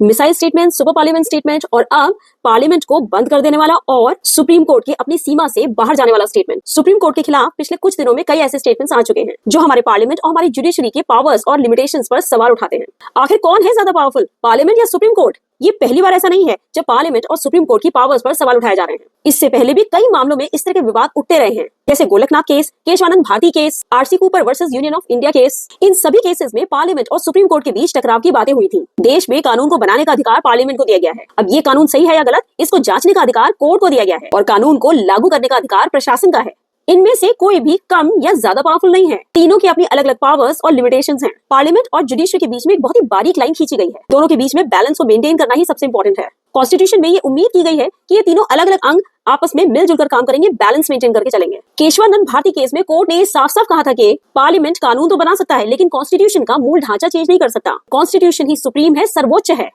Missile statement, super parliament statement और अब parliament को बंद कर देने वाला और सुप्रीम कोर्ट की अपनी सीमा से बाहर जाने वाला स्टेटमेंट। सुप्रीम कोर्ट के खिलाफ पिछले कुछ दिनों में कई ऐसे स्टेटमेंट्स आ चुके हैं जो हमारे पार्लियामेंट और हमारी जुडिशरी के पावर्स और लिमिटेशंस पर सवाल उठाते हैं। आखिर कौन है ज्यादा पावरफुल, पार्लियामेंट या सुप्रीम कोर्ट? ये पहली बार ऐसा नहीं है जब पार्लियामेंट और सुप्रीम कोर्ट की पावर्स पर सवाल उठाए जा रहे हैं। इससे पहले भी कई मामलों में इस तरह के विवाद उठते रहे हैं, जैसे Golaknath case, Kesavananda Bharati case, RC Cooper versus Union of India case. इन सभी केसेस में पार्लियामेंट और सुप्रीम कोर्ट के बीच टकराव की बातें हुई थी। देश में कानून को बनाने का अधिकार पार्लियामेंट को दिया गया है। अब ये कानून सही है या गलत, इसको जांचने का अधिकार कोर्ट को दिया गया है और कानून को लागू करने का अधिकार प्रशासन का है। इनमें से कोई भी कम या ज्यादा पावरफुल नहीं है। तीनों की अपनी अलग अलग पावर्स और लिमिटेशंस हैं। पार्लियामेंट और जुडिशरी के बीच में एक बहुत ही बारीक लाइन खींची गई है। दोनों के बीच में बैलेंस को मेंटेन करना ही सबसे इंपॉर्टेंट है। कॉन्स्टिट्यूशन में ये उम्मीद की गई है कि ये तीनों अलग अलग अंग आपस में मिलजुल कर काम करेंगे, बैलेंस मेंटेन करके चलेंगे। केशवानंद भारती केस में कोर्ट ने साफ साफ कहा था कि पार्लियामेंट कानून तो बना सकता है लेकिन कॉन्स्टिट्यूशन का मूल ढांचा चेंज नहीं कर सकता। कॉन्स्टिट्यूशन ही सुप्रीम है, सर्वोच्च है।